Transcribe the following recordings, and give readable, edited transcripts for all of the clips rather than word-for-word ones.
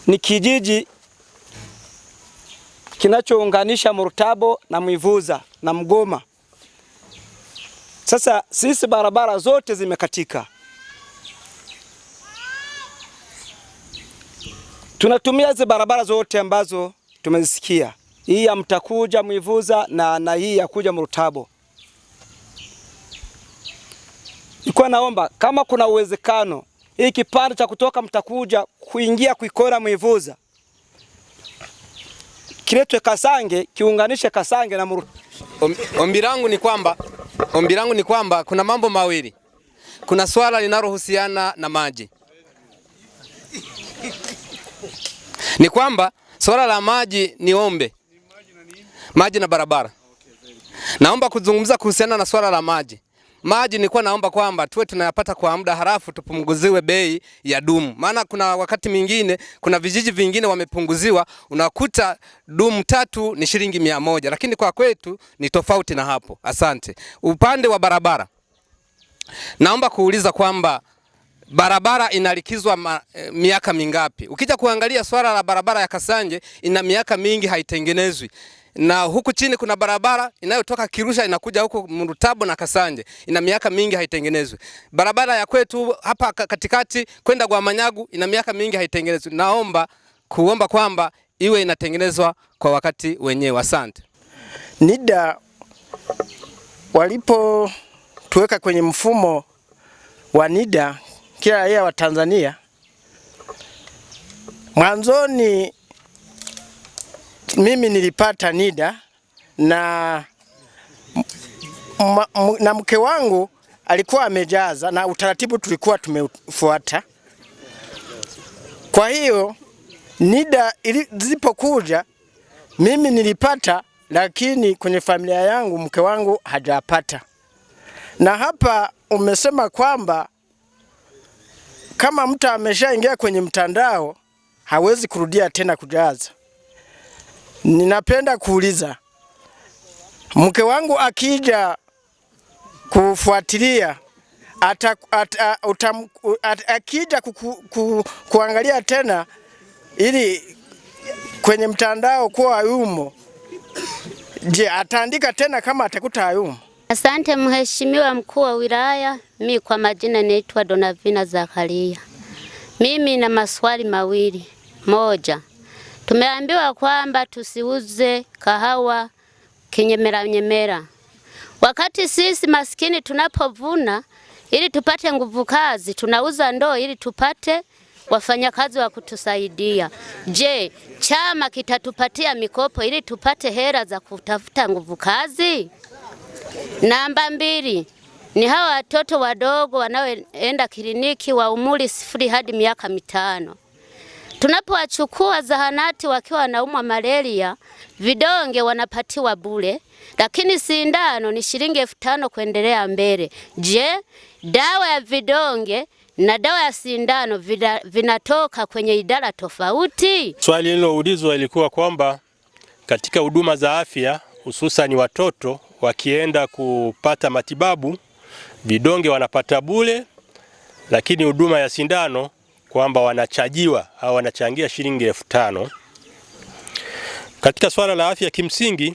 ni kijiji kinachounganisha Murutabo na Mwivuza na Mgoma. Sasa sisi barabara zote zimekatika. Tunatumia hizo barabara zote ambazo tumezisikia. Hii ya Mtakuja Mwivuza na hii ya kuja Murutabo. Nilikuwa naomba kama kuna uwezekano hii kipande cha kutoka Mtakuja kuingia kuikora Mwivuza kiletwe Kasange, kiunganishe Kasange na Murutabo. Ombi langu ni kwamba kuna mambo mawili. Kuna swala linalohusiana na maji. Ni kwamba swala la maji niombe. Maji na barabara. Naomba kuzungumza kuhusiana na swala la maji. Maji nilikuwa naomba kwamba tuwe tunayapata kwa muda halafu tupunguziwe bei ya dumu. Maana kuna wakati mwingine kuna vijiji vingine wamepunguziwa, unakuta dumu 3 ni shilingi 100, lakini kwa kwetu ni tofauti na hapo. Asante. Upande wa barabara, naomba kuuliza kwamba barabara inalikizwa miaka mingapi? Ukija kuangalia swala la barabara ya Kasanje ina miaka mingi haitengenezwi. Na huku chini kuna barabara inayotoka Kirusha inakuja huko Murutabo na Kasanje. Ina miaka mingi haitengenezwi. Barabara ya kwetu hapa katikati kwenda kwa Manyagu ina miaka mingi haitengenezwi. Naomba kuomba kwamba iwe inatengenezwa kwa wakati wenyewe. Asante. NIDA walipo tuweka kwenye mfumo wa NIDA kila raia wa Tanzania, mwanzoni mimi nilipata NIDA na mke wangu alikuwa amejaza na utaratibu tulikuwa tumefuata. Kwa hiyo NIDA zilipokuja mimi nilipata, lakini kwenye familia yangu mke wangu hajapata. Na hapa umesema kwamba kama mtu ameshaingia kwenye mtandao hawezi kurudia tena kujaza. Ninapenda kuuliza, mke wangu akija kufuatilia akija kuangalia tena ili kwenye mtandao kuwa hayumo, je, ataandika tena kama atakuta hayumo? Asante Mheshimiwa Mkuu wa Wilaya. Mimi kwa majina naitwa Donavina Zakaria. Mimi na maswali mawili. Moja, tumeambiwa kwamba tusiuze kahawa kinyemera. Wakati sisi maskini tunapovuna ili tupate nguvu kazi, tunauza ndoo ili tupate wafanyakazi wa kutusaidia. Je, chama kitatupatia mikopo ili tupate hela za kutafuta nguvu kazi? Namba 2, ni hawa watoto wadogo wanaoenda kliniki wa umri 0 hadi miaka 5. Tunapowachukua zahanati wakiwa wanaumwa malaria, vidonge wanapatiwa bure, lakini sindano ni shilingi 5,000 kuendelea mbele. Je, dawa ya vidonge na dawa ya sindano vinatoka kwenye idara tofauti? Swali liloulizwa ilikuwa kwamba katika huduma za afya hususan watoto wakienda kupata matibabu, vidonge wanapata bure, lakini huduma ya sindano kwamba wanachajiwa au wanachangia shilingi 5,000. Katika swala la afya kimsingi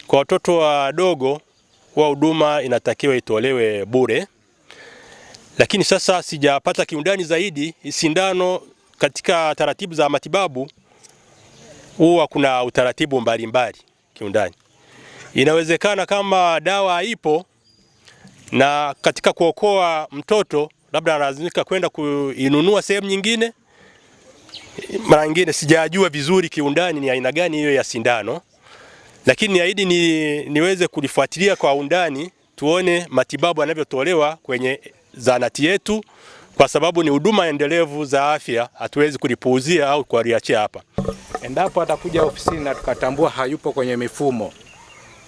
kwa watoto wadogo wa huduma inatakiwa itolewe bure. Lakini sasa sijapata kiundani zaidi, sindano katika taratibu za matibabu huwa kuna utaratibu mbalimbali kiundani. Inawezekana kama dawa haipo na katika kuokoa mtoto labda analazimika kwenda kuinunua sehemu nyingine. Mara nyingine sijajua vizuri kiundani ni aina gani hiyo ya sindano. Lakini niahidi niweze kulifuatilia kwa undani tuone matibabu yanavyotolewa kwenye zahanati yetu, kwa sababu ni huduma endelevu za afya, hatuwezi kulipuuzia au kuliachia hapa. Endapo atakuja ofisini na tukatambua hayupo kwenye mifumo,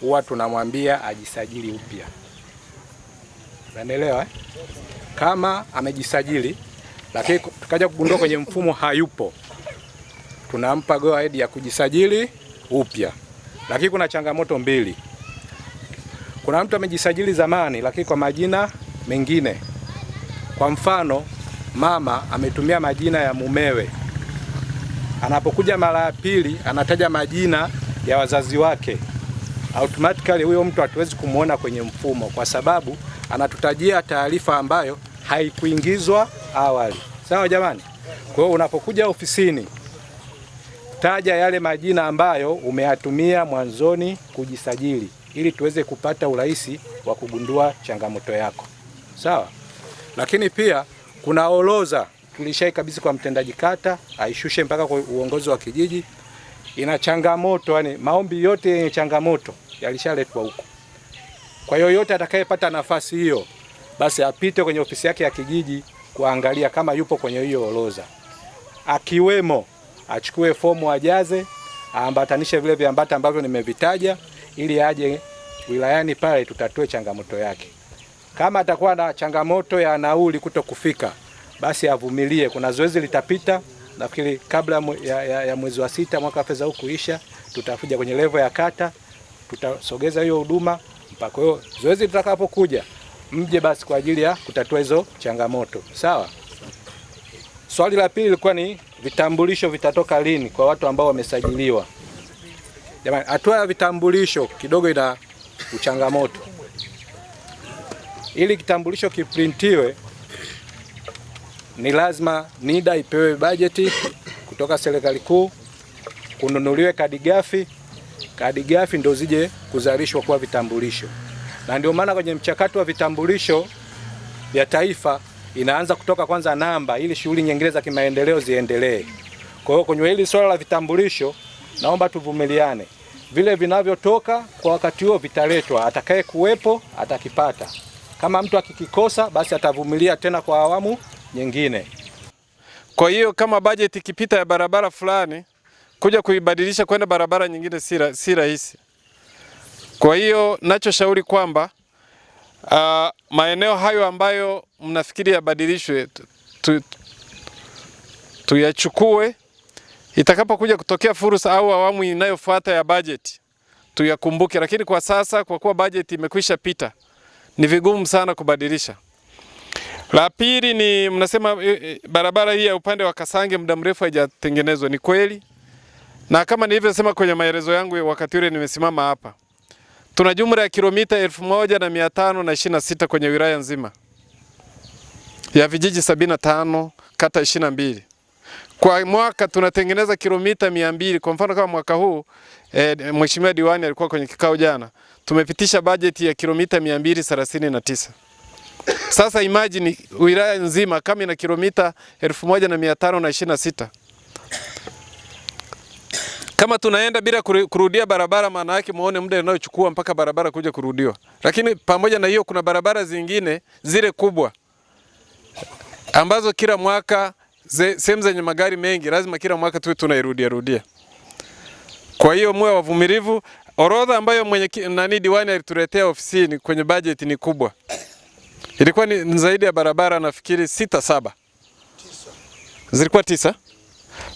huwa tunamwambia ajisajili upya. Unaelewa? Kama amejisajili lakini tukaja kugundua kwenye mfumo hayupo, tunampa go ahead ya kujisajili upya. Lakini kuna changamoto mbili. Kuna mtu amejisajili zamani lakini kwa majina mengine. Kwa mfano, mama ametumia majina ya mumewe. Anapokuja mara ya pili anataja majina ya wazazi wake, automatically huyo mtu hatuwezi kumuona kwenye mfumo kwa sababu anatutajia taarifa ambayo haikuingizwa awali. Sawa jamani? Kwa hiyo unapokuja ofisini, taja yale majina ambayo umeyatumia mwanzoni kujisajili ili tuweze kupata urahisi wa kugundua changamoto yako. Sawa? Lakini pia kuna orodha tulishaikabidhi kwa mtendaji kata aishushe mpaka kwa uongozi wa kijiji. Ina changamoto, yani maombi yote yenye changamoto yalishaletwa huko. Kwa hiyo yote atakayepata nafasi hiyo basi apite kwenye ofisi yake ya kijiji kuangalia kama yupo kwenye hiyo orodha. Akiwemo achukue fomu ajaze, aambatanishe vile viambata ambavyo nimevitaja ili aje wilayani pale tutatue changamoto yake. Kama atakuwa na changamoto ya nauli kutokufika, basi avumilie. Kuna zoezi litapita, nafikiri kabla ya mwezi wa 6 mwaka wa fedha huu kuisha, tutakuja kwenye level ya kata, tutasogeza hiyo huduma mpaka hiyo zoezi litakapokuja mje basi kwa ajili ya kutatua hizo changamoto. Sawa? Swali la pili lilikuwa ni vitambulisho vitatoka lini kwa watu ambao wamesajiliwa. Jamani, hatua ya vitambulisho kidogo ina uchangamoto. Ili kitambulisho kiprintiwe ni lazima NIDA ipewe bajeti kutoka serikali kuu, kununuliwe kadi ghafi. Kadi ghafi ndio zije kuzalishwa kwa vitambulisho. Na ndio maana kwenye mchakato wa vitambulisho vya taifa inaanza kutoka kwanza namba ili shughuli nyingine za kimaendeleo ziendelee. Kwa hiyo kwenye hili swala la vitambulisho naomba tuvumiliane. Vile vinavyotoka kwa wakati huo vitaletwa, atakaye kuwepo atakipata. Kama mtu akikikosa basi atavumilia tena kwa awamu nyingine. Kwa hiyo kama bajeti ikipita ya barabara fulani kuja kuibadilisha kwenda barabara nyingine si rahisi. Kwa hiyo nachoshauri kwamba maeneo hayo ambayo mnafikiri yabadilishwe tuyachukue, itakapokuja kutokea fursa au awamu inayofuata ya bajeti tuyakumbuke, lakini kwa sasa kwa kuwa bajeti imekwisha pita ni vigumu sana kubadilisha. La pili ni mnasema barabara hii ya upande wa Kasange muda mrefu haijatengenezwa. Ni kweli, na kama nilivyosema kwenye maelezo yangu wakati ule nimesimama hapa, tuna jumla ya kilomita 1526 kwenye wilaya nzima ya vijiji 75 kata 22. Kwa mwaka tunatengeneza kilomita 200. Kwa mfano kama mwaka huu Mheshimiwa Diwani alikuwa kwenye kikao jana, tumepitisha bajeti ya kilomita 239. Sasa imagine wilaya nzima kama ina kilomita 1526. Kama tunaenda bila kurudia barabara, maana yake muone muda unaochukua mpaka barabara kuja kurudiwa. Lakini pamoja na hiyo kuna barabara zingine zile kubwa ambazo kila mwaka sehemu zenye magari mengi lazima kila mwaka tuwe tunairudia. Kwa hiyo muwe wavumilivu. Orodha ambayo Diwani alituletea ofisini kwenye bajeti ni kubwa. Ilikuwa ni zaidi ya barabara nafikiri 6-7. Zilikuwa 9.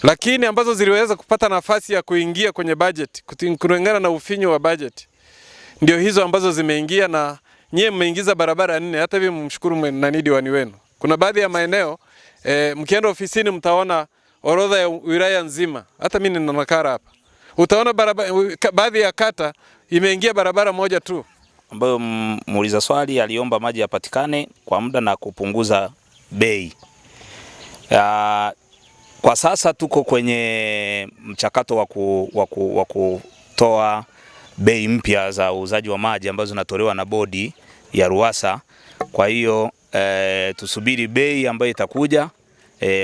Lakini ambazo ziliweza kupata nafasi ya kuingia kwenye bajeti kulingana na ufinyo wa bajeti ndio hizo ambazo zimeingia, na nyie mmeingiza barabara 4. Hata hivi mshukuru Diwani wenu. Kuna baadhi ya maeneo mkienda ofisini mtaona orodha ya wilaya nzima. Hata mimi nina nakala hapa. Utaona baadhi ya kata imeingia barabara moja tu. Ambayo muuliza swali aliomba maji yapatikane kwa muda na kupunguza bei. Kwa sasa tuko kwenye mchakato wa kutoa bei mpya za uuzaji wa maji ambazo zinatolewa na bodi ya RUWASA. Kwa hiyo tusubiri bei ambayo itakuja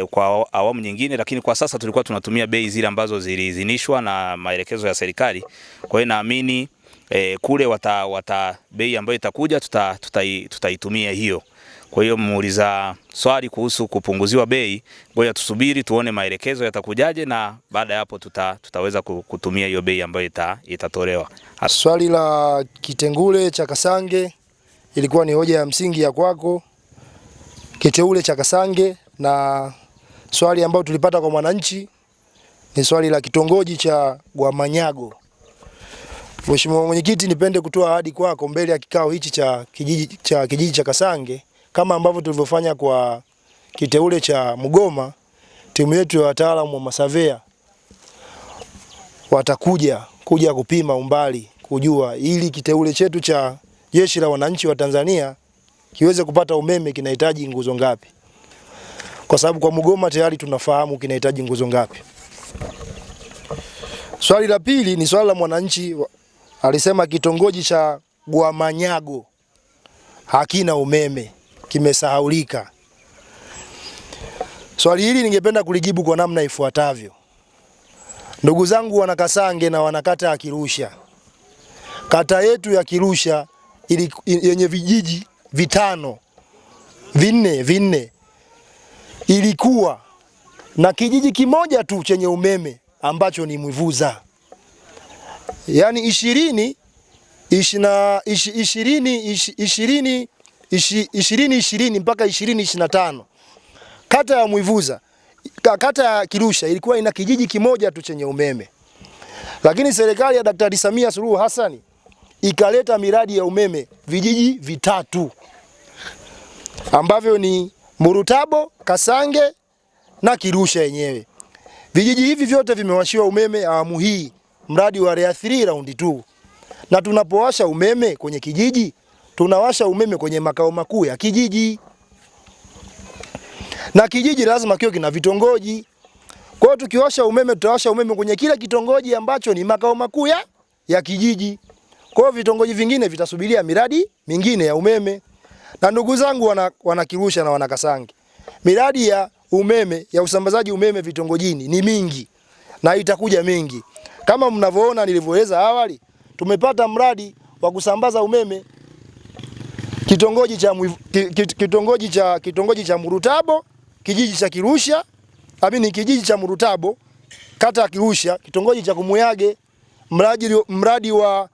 kwa awamu nyingine, lakini kwa sasa tulikuwa tunatumia bei zile ambazo ziliidhinishwa na maelekezo ya serikali. Kwa hiyo naamini kule bei ambayo itakuja tutaitumia hiyo. Kwa hiyo muuliza swali kuhusu kupunguziwa bei, ngoja tusubiri tuone maelekezo yatakujaje, na baada ya hapo tutaweza kutumia hiyo bei ambayo itatolewa. Swali la kitengule cha Kasange ilikuwa ni hoja ya msingi ya kwako. Kiteule cha Kasange, na swali ambalo tulipata kwa mwananchi ni swali la kitongoji cha Gwamanyago. Mheshimiwa Mwenyekiti, nipende kutoa ahadi kwako mbele ya kikao hichi cha kijiji cha Kasange, kama ambavyo tulivyofanya kwa kiteule cha Mugoma. Timu yetu ya wataalamu wa masavea watakuja kupima umbali, kujua ili kiteule chetu cha Jeshi la Wananchi wa Tanzania kiweze kupata umeme kinahitaji nguzo ngapi, kwa sababu kwa Mugoma tayari tunafahamu kinahitaji nguzo ngapi. Swali la pili ni swali la mwananchi, alisema kitongoji cha Gwamanyago hakina umeme, kimesahaulika. Swali hili ningependa kulijibu kwa namna ifuatavyo. Ndugu zangu wana Kasange na wanakata ya Kirusha, kata yetu ya Kirusha yenye vijiji vinne ilikuwa na kijiji kimoja tu chenye umeme ambacho ni Mwivuza. Yaani 2020 mpaka 2025 kata ya Mwivuza, kata ya Kirusha ilikuwa ina kijiji kimoja tu chenye umeme. Lakini serikali ya Daktari Samia Suluhu Hassan ikaleta miradi ya umeme vijiji 3 ambavyo ni Murutabo, Kasange na Kirusha yenyewe. Vijiji hivi vyote vimewashiwa umeme awamu hii, mradi wa REA 3 round 2. Na tunapowasha umeme kwenye kijiji, tunawasha umeme kwenye makao makuu ya kijiji. Na kijiji lazima kiwe kina vitongoji. Kwa hiyo tukiwasha umeme, tutawasha umeme kwenye kila kitongoji ambacho ni makao makuu ya kijiji. Kwa hiyo vitongoji vingine vitasubiria miradi mingine ya umeme. Na ndugu zangu wana Kirusha na wana Kasange, miradi ya umeme, ya usambazaji umeme vitongojini ni mingi na itakuja mingi. Kama mnavyoona nilivyoeleza awali, tumepata mradi wa kusambaza umeme kitongoji cha Murutabo, kijiji cha Kirusha, kijiji cha Murutabo, kata ya Kirusha, kitongoji cha Kumuyage, mradi wa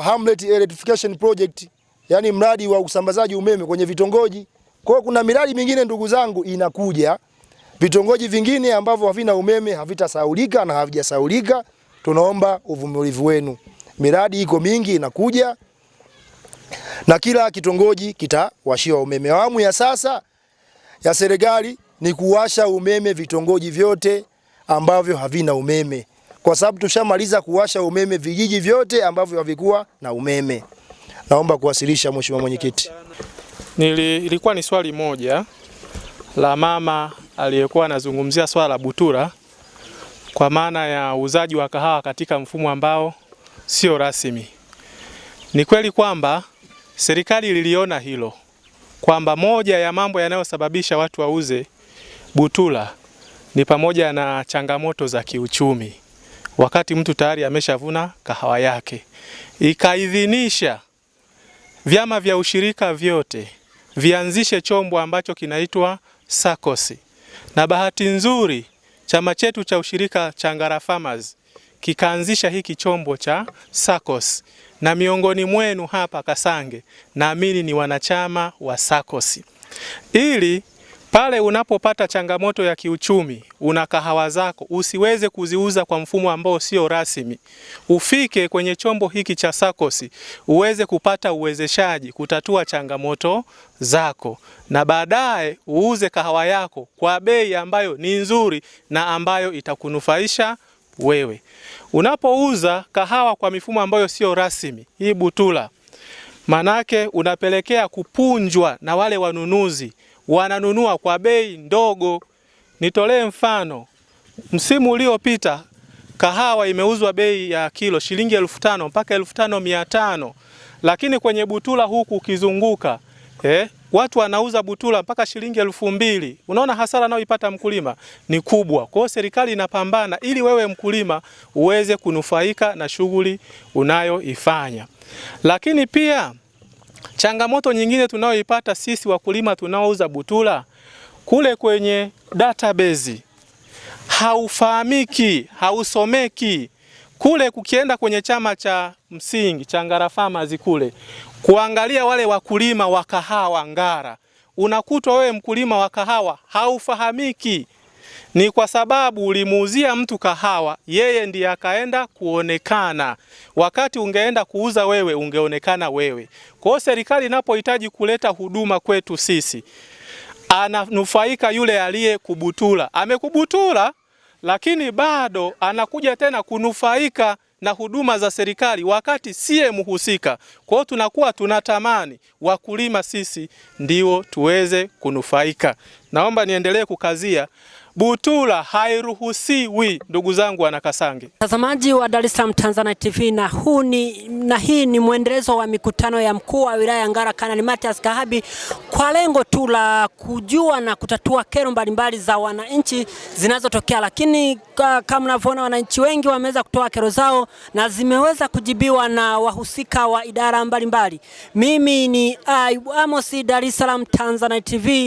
Hamlet Electrification Project, yani mradi wa usambazaji umeme kwenye vitongoji. Kwa hiyo kuna miradi mingine ndugu zangu inakuja, vitongoji vingine ambavyo havina umeme havitasahaulika na havijasahaulika. Tunaomba uvumilivu wenu. Miradi iko mingi inakuja na kila kitongoji kitawashiwa umeme. Awamu ya sasa ya serikali ni kuwasha umeme vitongoji vyote ambavyo havina umeme, kwa sababu tushamaliza kuwasha umeme vijiji vyote ambavyo havikuwa na umeme. Naomba kuwasilisha Mheshimiwa Mwenyekiti. Ilikuwa ni swali moja la mama aliyekuwa anazungumzia swala la Butura, kwa maana ya uuzaji wa kahawa katika mfumo ambao sio rasmi. Ni kweli kwamba serikali liliona hilo, kwamba moja ya mambo yanayosababisha watu wauze Butura ni pamoja na changamoto za kiuchumi, wakati mtu tayari ameshavuna kahawa yake. Ikaidhinisha vyama vya ushirika vyote vianzishe chombo ambacho kinaitwa SACCOS. Na bahati nzuri chama chetu cha ushirika cha Ngara Farmers kikaanzisha hiki chombo cha SACCOS, na miongoni mwenu hapa Kasange naamini ni wanachama wa SACCOS, ili pale unapopata changamoto ya kiuchumi, una kahawa zako, usiweze kuziuza kwa mfumo ambao sio rasmi, ufike kwenye chombo hiki cha SACCOS uweze kupata uwezeshaji kutatua changamoto zako, na baadaye uuze kahawa yako kwa bei ambayo ni nzuri na ambayo itakunufaisha wewe. Unapouza kahawa kwa mifumo ambayo sio rasmi, hii Butura, manake unapelekea kupunjwa na wale wanunuzi, wananunua kwa bei ndogo. Nitolee mfano, msimu uliopita kahawa imeuzwa bei ya kilo shilingi 1500 mpaka 1500, lakini kwenye Butura huku ukizunguka watu wanauza Butura mpaka shilingi 2000. Unaona hasara anayoipata mkulima ni kubwa. Kwa hiyo serikali inapambana ili wewe mkulima uweze kunufaika na shughuli unayoifanya. Lakini pia changamoto nyingine tunayoipata sisi wakulima tunaouza Butura, kule kwenye database haufahamiki, hausomeki. Kule kukienda kwenye chama cha msingi cha Ngara Farmers kule kuangalia wale wakulima wa kahawa Ngara, unakutwa wewe mkulima wa kahawa haufahamiki. Ni kwa sababu ulimuuzia mtu kahawa, yeye ndiye akaenda kuonekana, wakati ungeenda kuuza wewe ungeonekana wewe. Kwa hiyo serikali inapohitaji kuleta huduma kwetu sisi, ananufaika yule aliye kubutura. Amekubutura, lakini bado anakuja tena kunufaika na huduma za serikali wakati siye mhusika. Kwa hiyo tunakuwa tunatamani wakulima sisi ndio tuweze kunufaika. Naomba niendelee kukazia, Butura hairuhusiwi, ndugu zangu wana Kasange. Mtazamaji wa Dar es Salaam Tanzania TV, na hii ni mwendelezo wa mikutano ya mkuu wa wilaya Ngara Kanali Mathias Kahabi kwa lengo tu la kujua na kutatua kero mbalimbali za wananchi zinazotokea, lakini kama mnavyoona wananchi wengi wameweza kutoa kero zao na zimeweza kujibiwa na wahusika wa idara mbalimbali. Mimi ni Ayub Amos, Dar es Salaam Tanzania TV.